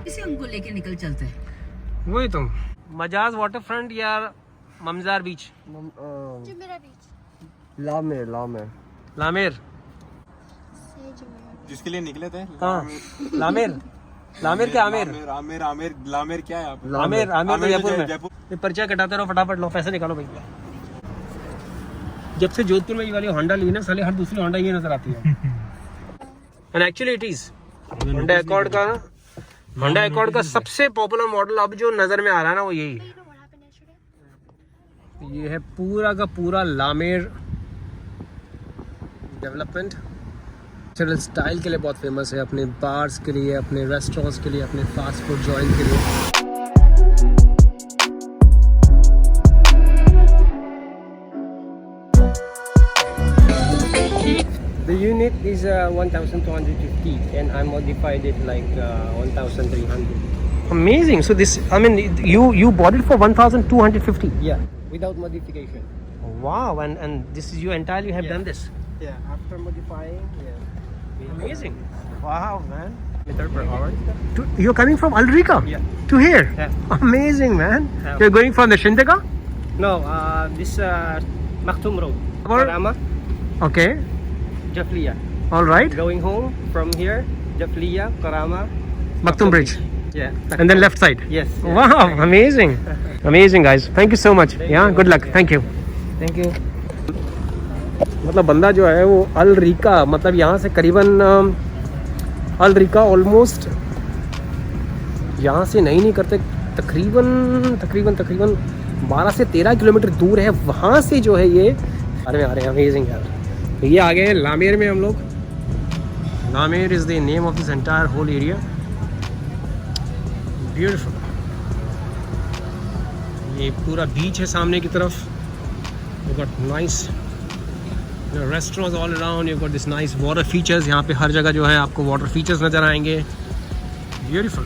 इसे हमको लेके निकल चलते हैं। वही तुम मजाज वाटर फ्रंट या ममजार बीच? Jumeirah beach. लामेर लामेर जिसके लिए निकले थे। हाँ लामेर लामेर क्या आमेर? आमेर आमेर लामेर क्या है आप? आमेर आमेर तो जयपुर में। जयपुर। ये पर्चा कटाते रहो फटाफट, लो पैसे निकालो भैया। जब से जोधपुर में ये वाली होंडा ली ना साले, हर दूसरी होंडा ये नजर आती है। And actually it is Honda accord का सबसे पॉपुलर मॉडल अब जो नजर में आ रहा है ना वो यही है। ये है पूरा का पूरा लामेर डेवलपमेंट। स्टाइल के लिए बहुत फेमस है, अपने बार्स के लिए, अपने रेस्टोरेंट्स के लिए, अपने फास्ट फूड जॉइंट के लिए। The unit is 1,250 and I modified it like 1,300. Amazing. So this, I mean, you bought it for 1,250? Yeah, without modification. Wow, and this is you entirely have done this? Yeah, after modifying, yeah. Amazing. Wow, man. Meter per hour. You're coming from Ulrika? Yeah. To here? Yeah. Amazing, man. Yeah. You're going from the Shindaka? No, this Maktoum Road. Or- Karama, Okay. Jafliya. All right. Going home from here, Jafliya, Karama. Maktoum Bridge. Yeah. And then left side. Yes. Yeah. Wow, amazing. Amazing, guys. Thank you so much. Yeah, good luck. Thank you. Thank you. मतलब बंदा जो है वो अल Rica, मतलब यहाँ से करीबन अल Rica almost यहाँ से नहीं करते, तकरीबन 12 से 13 किलोमीटर दूर है। वहाँ से जो है ये आ रहे हैं। अमेजिंग यार। तो ये आ गए हैं लामेर में हम लोग। La Mer is the name of this entire whole area. Beautiful. ये पूरा बीच है सामने की तरफ। You got nice restaurants all around, you got this nice water features. यहाँ पे हर जगह जो है आपको वाटर फीचर्स नज़र आएंगे। Beautiful.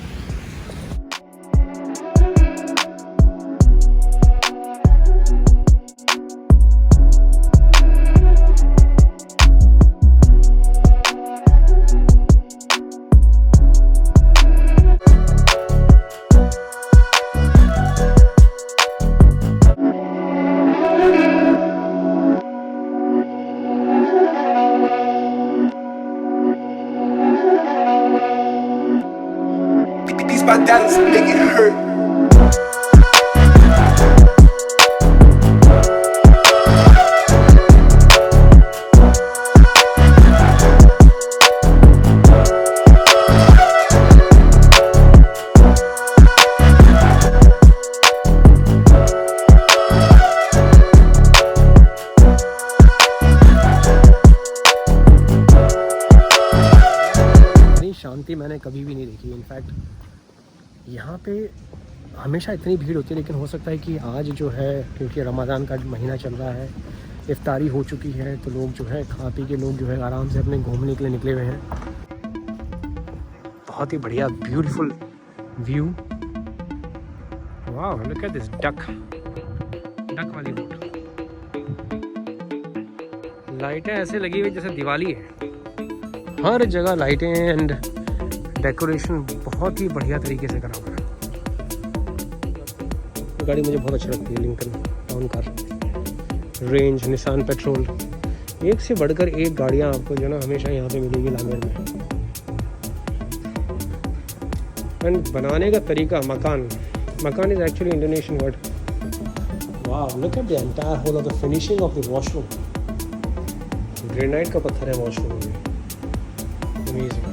My dollars make it hurt. शांति मैंने कभी भी नहीं देखी। इनफैक्ट यहाँ पे हमेशा इतनी भीड़ होती है, लेकिन हो सकता है कि आज जो है क्योंकि रमज़ान का महीना चल रहा है, इफ्तारी हो चुकी है, तो लोग जो है खा पी के लोग जो है आराम से अपने घूमने के लिए निकले हुए हैं। बहुत ही बढ़िया ब्यूटीफुल व्यू। वाह, लुक एट दिस डक वाली बोट। लाइटें ऐसे लगी हुई जैसे दिवाली है, हर जगह लाइटें एंड डेकोरेशन बहुत ही बढ़िया तरीके से करा हुआ है। गाड़ी मुझे बहुत अच्छी लगती है, Lincoln town car, range, Nissan petrol, एक से बढ़कर एक गाड़ियाँ आपको जो ना हमेशा यहाँ पे मिलेगी लामेर में। एंड बनाने का तरीका, makan is actually Indonesian word. वाह, look at the entire whole of the finishing of the washroom. Granite का पत्थर है वॉशरूम में। अमेजिंग।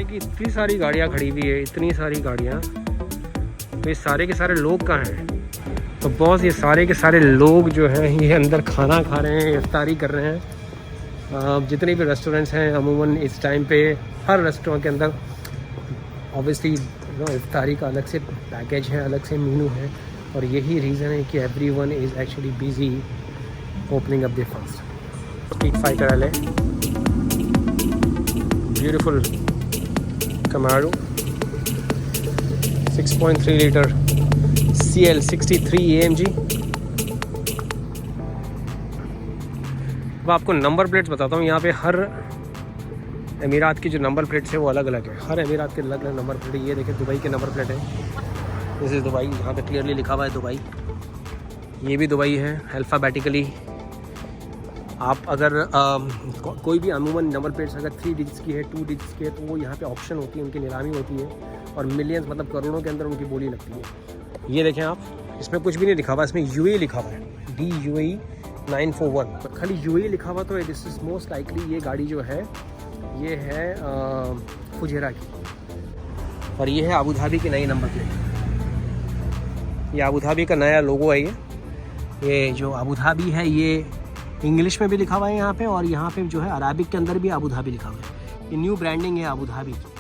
कि इतनी सारी गाड़ियाँ खड़ी हुई है, इतनी सारी गाड़ियाँ, तो ये सारे के सारे लोग कहाँ हैं? तो बॉस, ये सारे के सारे लोग जो हैं ये अंदर खाना खा रहे हैं, इफ्तारी कर रहे हैं। जितने भी रेस्टोरेंट्स हैं अमूमन इस टाइम पे हर रेस्टोरेंट के अंदर ऑब्वियसली इफ्तारी का अलग से पैकेज है, अलग से मेनू है, और यही रीज़न है कि everyone is actually busy opening up the fast. Street fighter वाले beautiful Camaro 6.3 litre CL 63 AMG। अब आपको नंबर प्लेट्स बताता हूँ। यहाँ पे हर अमीरात की जो नंबर प्लेट्स है वो अलग अलग है, हर अमीरात के अलग अलग नंबर प्लेट है। ये देखिए दुबई के नंबर प्लेट है, दिस इज़ दुबई, यहाँ पे क्लियरली लिखा हुआ है दुबई। ये भी दुबई है अल्फ़ाबेटिकली। आप अगर कोई भी अमूमन नंबर प्लेट्स अगर 3 डिजिट्स की है, 2 डिजिट्स की है, तो वो यहाँ पे ऑप्शन होती है, उनकी नीलामी होती है और मिलियंस मतलब करोड़ों के अंदर उनकी बोली लगती है। ये देखें आप, इसमें कुछ भी नहीं लिखा हुआ, इसमें UAE लिखा हुआ है, DUAE 941, खाली UAE लिखा हुआ। तो दिस इज़ मोस्ट लाइकली ये गाड़ी जो है ये है फुजेरा की, और ये है अबू धाबी की नई नंबर प्लेट। ये अबू धाबी का नया लोगो है। ये जो अबू धाबी है ये इंग्लिश में भी लिखा हुआ है यहाँ पे, और यहाँ पे जो है अरबिक के अंदर भी अबू धाबी लिखा हुआ है। ये न्यू ब्रांडिंग है अबू धाबी की।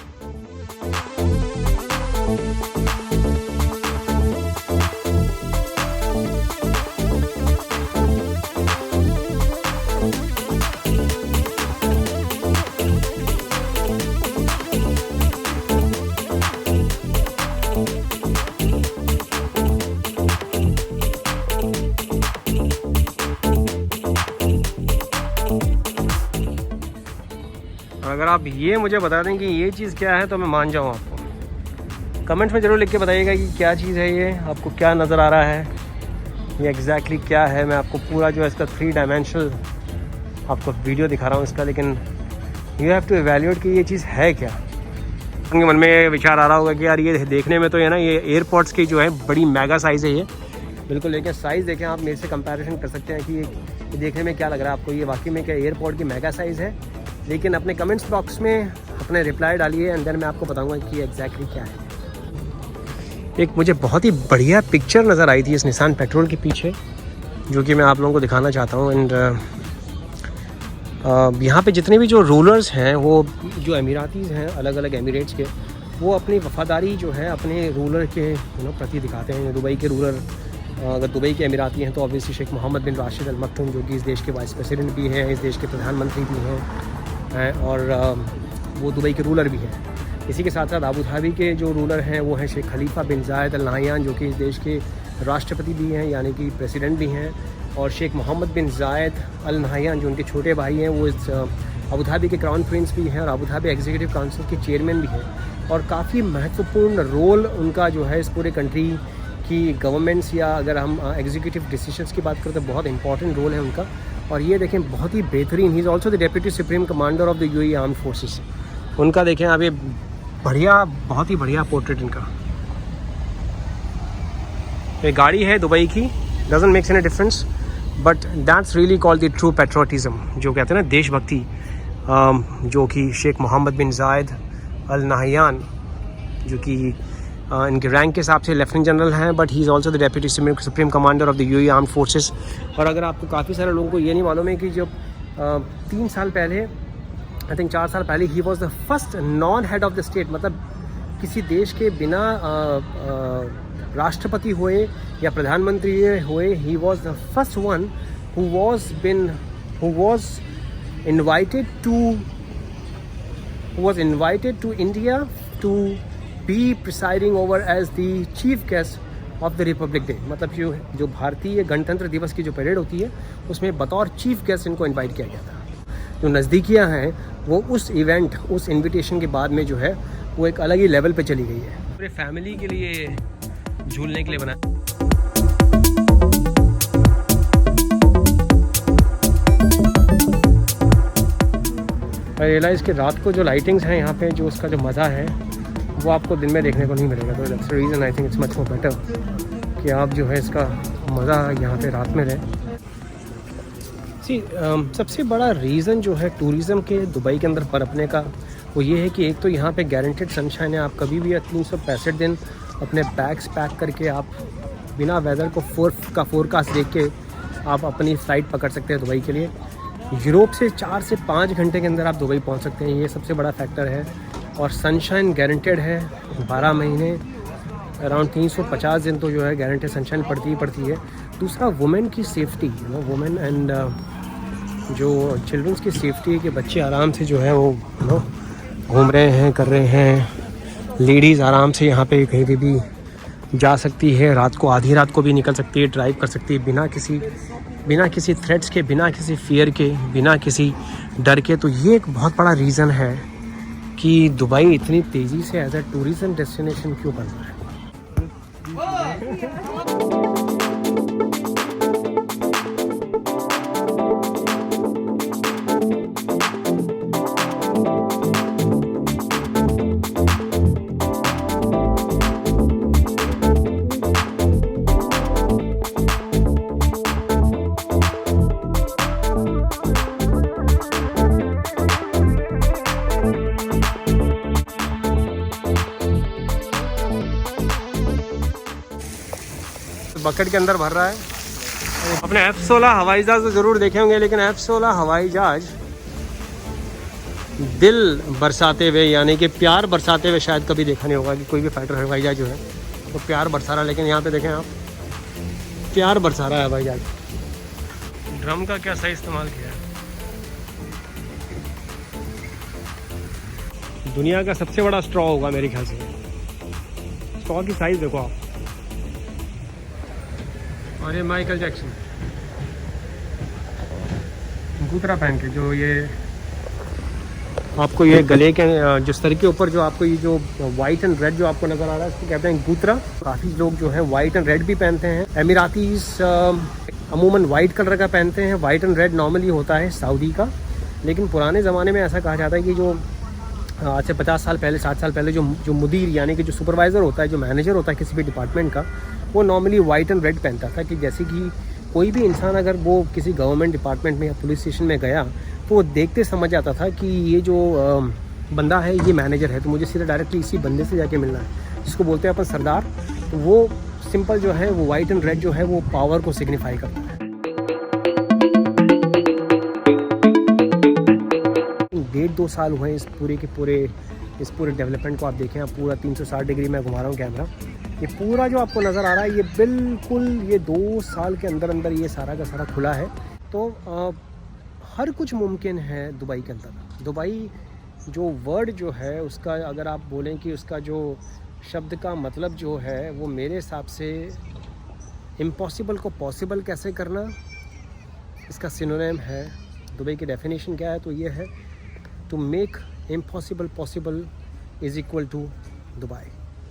अगर आप ये मुझे बता दें कि ये चीज़ क्या है तो मैं मान जाऊँ आपको। कमेंट्स में ज़रूर लिख के बताइएगा कि क्या चीज़ है ये, आपको क्या नज़र आ रहा है, ये एग्जैक्टली क्या है। मैं आपको पूरा जो है इसका 3 डायमेंशनल आपको वीडियो दिखा रहा हूँ इसका, लेकिन यू हैव टू एवेल्यूएट कि ये चीज़ है क्या। उनके मन में ये विचार आ रहा होगा कि यार ये देखने में तो है ना, ये एयरपोर्ट्स की जो है बड़ी मेगा साइज़ है ये, बिल्कुल। लेकिन साइज़ देखें आप, मेरे से कंपैरिजन कर सकते हैं कि ये देखने में क्या लग रहा है आपको, ये वाकई में क्या एयरपोर्ट की मेगा साइज़ है। लेकिन अपने कमेंट्स बॉक्स में अपने रिप्लाई डालिए, एंड देन मैं आपको बताऊंगा कि एग्जैक्टली क्या है। एक मुझे बहुत ही बढ़िया पिक्चर नज़र आई थी इस निसान पेट्रोल के पीछे, जो कि मैं आप लोगों को दिखाना चाहता हूँ। एंड यहाँ पे जितने भी जो रूलर्स हैं, वो जो अमीरातीज़ हैं अलग अलग एमिरेट्स के, वो अपनी वफ़ादारी जो है अपने रूलर के प्रति दिखाते हैं। दुबई के रूलर, अगर दुबई के अमीराती हैं तो ऑब्वियसली शेख मोहम्मद बिन राशिद अल मक्तूम, जो कि इस देश के वाइस प्रेसिडेंट भी हैं, इस देश के प्रधानमंत्री भी हैं, और वो दुबई के रूलर भी हैं। इसी के साथ साथ अबू धाबी के जो रूलर हैं वो हैं शेख खलीफा बिन जायद अल नाहयान, जो कि इस देश के राष्ट्रपति भी हैं, यानी कि प्रेसिडेंट भी हैं, और शेख मोहम्मद बिन जायद अल नाहयान जो उनके छोटे भाई हैं, वो इस अबू धाबी के क्राउन प्रिंस भी हैं और अबू धाबी एग्जीक्यूटिव काउंसिल के चेयरमैन भी हैं। और काफ़ी महत्वपूर्ण रोल उनका जो है इस पूरे कंट्री की गवर्नमेंट्स, या अगर हम एग्जीक्यूटिव डिसीजंस की बात करें तो बहुत इंपॉर्टेंट रोल है उनका। और ये देखें बहुत ही बेहतरीन, he is also the deputy supreme commander of the UAE armed forces. उनका देखें आप, ये बढ़िया, बहुत ही बढ़िया पोर्ट्रेट इनका। ये गाड़ी है दुबई की, doesn't makes any difference, but that's really called the true patriotism, जो कहते हैं ना देशभक्ति, जो कि शेख मोहम्मद बिन जायद अल नाहयान, जो कि इनके रैंक के हिसाब से लेफ्टिनेंट जनरल हैं, but he is also the deputy supreme commander of the UAE armed forces. और अगर आपको काफ़ी सारे लोगों को ये नहीं मालूम है कि जब 3 साल पहले, आई थिंक 4 साल पहले, ही was the first non head of the state, मतलब किसी देश के बिना राष्ट्रपति हुए या प्रधानमंत्री हुए, he was the first one who was invited to India to be presiding over as the chief guest of the Republic Day। मतलब जो भारतीय गणतंत्र दिवस की जो परेड होती है उसमें बतौर चीफ गेस्ट इनको इनवाइट किया गया था। जो नज़दीकियाँ हैं वो उस इवेंट, उस इनविटेशन के बाद में जो है वो एक अलग ही लेवल पे चली गई है। पूरे फैमिली के लिए झूलने के लिए बना। आई रियलाइज़ कि रात को जो लाइटिंग्स हैं यहाँ पे, जो उसका जो मज़ा है वो आपको दिन में देखने को नहीं मिलेगा। तो that's the reason I think it's much more better कि आप जो है इसका मज़ा यहाँ पे रात में रहें। सबसे बड़ा रीज़न जो है टूरिज़म के दुबई के अंदर पनपने का, वो ये है कि एक तो यहाँ पे गारंटेड सनशाइन है। आप कभी भी 365 दिन अपने बैग्स पैक करके आप बिना वेदर को फोरकास्ट देख के आप अपनी फ़्लाइट पकड़ सकते हैं दुबई के लिए। यूरोप से 4 से 5 घंटे के अंदर आप दुबई पहुँच सकते हैं, ये सबसे बड़ा फैक्टर है। और सनशाइन गारंटेड है 12 महीने, अराउंड 350 दिन तो जो है गारंटेड सनशाइन पड़ती है। दूसरा वुमेन की सेफ्टी, वुमेन एंड जो चिल्ड्रंस की सेफ्टी है कि बच्चे आराम से जो है वो घूम रहे हैं, कर रहे हैं। लेडीज़ आराम से यहाँ पे कहीं भी जा सकती है, रात को आधी रात को भी निकल सकती है, ड्राइव कर सकती है बिना किसी थ्रेट्स के, बिना किसी फियर के, बिना किसी डर के। तो ये एक बहुत बड़ा रीज़न है कि दुबई इतनी तेज़ी से एज अ टूरिज्म डेस्टिनेशन क्यों बन रहा है। बकेट के अंदर भर रहा है। अपने F-16 हवाई जहाज तो ज़रूर देखे होंगे, लेकिन F-16 हवाई जहाज दिल बरसाते हुए, यानी कि प्यार बरसाते हुए शायद कभी देखा नहीं होगा कि कोई भी फाइटर हवाई जहाज जो है तो प्यार बरसा रहा है। लेकिन यहाँ पे देखें आप, प्यार बरसा रहा है हवाई जहाज। ड्रम का क्या सही इस्तेमाल किया है। दुनिया का सबसे बड़ा स्ट्रॉ होगा मेरे ख्याल से। स्ट्रॉ की साइज़ देखो आप। और ये माइकल जैक्सन गुतरा पहन के, जो ये आपको ये गले के जिस तरह के ऊपर जो आपको ये जो वाइट एंड रेड जो आपको नज़र आ रहा है, इसको कहते हैं गुतरा। काफ़ी लोग जो है वाइट एंड रेड भी पहनते हैं। एमिरातीज अमूमन वाइट कलर का पहनते हैं। वाइट एंड रेड नॉर्मली होता है सऊदी का, लेकिन पुराने ज़माने में ऐसा कहा जाता है कि जो आज से 50 साल पहले 60 साल पहले जो मुदीर यानी कि जो सुपरवाइज़र होता है, जो मैनेजर होता है किसी भी डिपार्टमेंट का, वो नॉर्मली वाइट एंड रेड पहनता था। कि जैसे कि कोई भी इंसान अगर वो किसी गवर्नमेंट डिपार्टमेंट में या पुलिस स्टेशन में गया तो वो देखते समझ जाता था कि ये जो बंदा है ये मैनेजर है, तो मुझे सीधा डायरेक्टली इसी बंदे से जाके मिलना है, जिसको बोलते हैं अपन सरदार। तो वो सिंपल जो है वो वाइट एंड रेड जो है वो पावर को सिग्निफाई करता है। 1.5-2 साल हुए इस पूरे डेवलपमेंट को। आप देखें, आप पूरा 360 डिग्री में घुमा रहा हूँ कैमरा। ये पूरा जो आपको नज़र आ रहा है ये बिल्कुल ये 2 साल के अंदर अंदर ये सारा का सारा खुला है। तो हर कुछ मुमकिन है दुबई के अंदर। दुबई जो वर्ड जो है उसका अगर आप बोलें कि उसका जो शब्द का मतलब जो है वो मेरे हिसाब से इम्पॉसिबल को पॉसिबल कैसे करना, इसका सिनोनिम है। दुबई की डेफिनेशन क्या है, तो ये है to make impossible possible is equal to Dubai.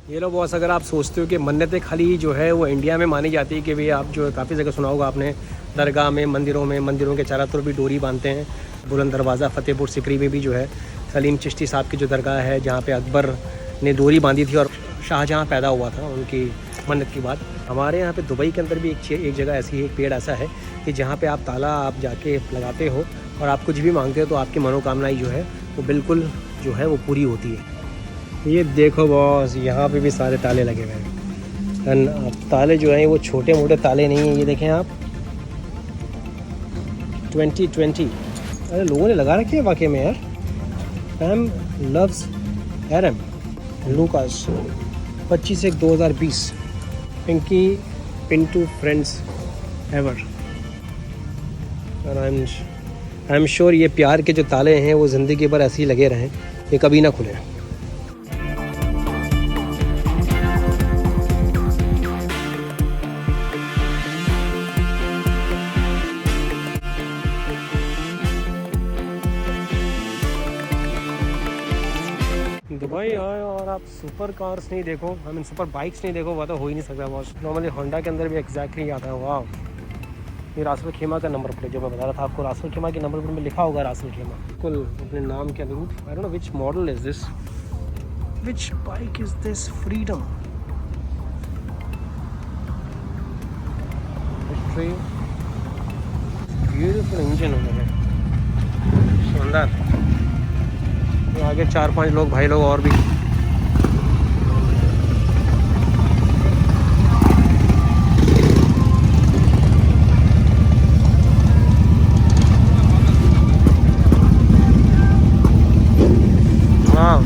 ये लो बॉस, अगर आप सोचते हो कि मन्नतें खाली जो है वो इंडिया में मानी जाती है, कि भाई आप जो काफ़ी जगह सुना होगा आपने, दरगाह में, मंदिरों के चारों तरफ भी डोरी बांधते हैं। बुलंद दरवाज़ा फतेहपुर सिकरी में भी जो है सलीम चिश्ती साहब की जो दरगाह है, जहाँ पे अकबर ने डोरी बांधी थी और शाहजहाँ पैदा हुआ था, उनकी मन्नत की बात। हमारे यहाँ पे दुबई के अंदर भी एक जगह ऐसी है, एक पेड़ ऐसा है कि जहाँ पे आप ताला आप जाके लगाते हो और आप कुछ भी मांगते हो तो आपकी मनोकामनाएं जो है वो बिल्कुल जो है वो पूरी होती है। ये देखो बॉस, यहाँ पे भी सारे ताले लगे हुए हैं। ताले जो हैं वो छोटे मोटे ताले नहीं हैं। ये देखें आप, 2020। अरे लोगों ने लगा रखे हैं वाकई में यार। पैम लव्स एरम Lucas 25/1/2020 Pinky Pintu friends ever. और आई एम श्योर ये प्यार के जो ताले हैं वो ज़िंदगी भर ऐसे ही लगे रहें, ये कभी ना खुले। दुबई आए और आप सुपर कार्स नहीं देखो, आई मीन सुपर बाइक्स नहीं देखो, वो तो हो ही नहीं सकता बॉस। नॉर्मली होंडा के अंदर भी एग्जैक्टली आता है। वाह, ये रासल खेमा का नंबर प्लेट जो मैं बता रहा था आपको, रासल खेमा के नंबर प्लेट में लिखा होगा रासल खेमा, बिल्कुल अपने नाम के अनुरूप। I don't know which model is this, which bike is this, freedom beautiful engine है, शानदार। आगे 4-5 लोग भाई लोग और भी। हाँ,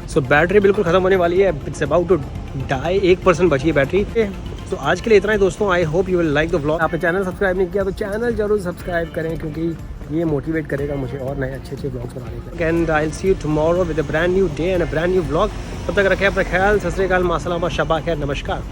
सो बैटरी बिल्कुल ख़त्म होने वाली है। इट्स अबाउट टू डाई, 1% बची है बैटरी। तो आज के लिए इतना ही दोस्तों। I hope you will like the vlog. आपने चैनल सब्सक्राइब नहीं किया तो चैनल जरूर सब्सक्राइब करें, क्योंकि ये मोटिवेट करेगा मुझे और नए अच्छे व्लॉग्स बनाने का। And I will see you tomorrow with a brand new day and a brand new vlog. तब तक रखें अपना ख्याल। सत श्री अकाल, मासलामा, शबा खैर, नमस्कार।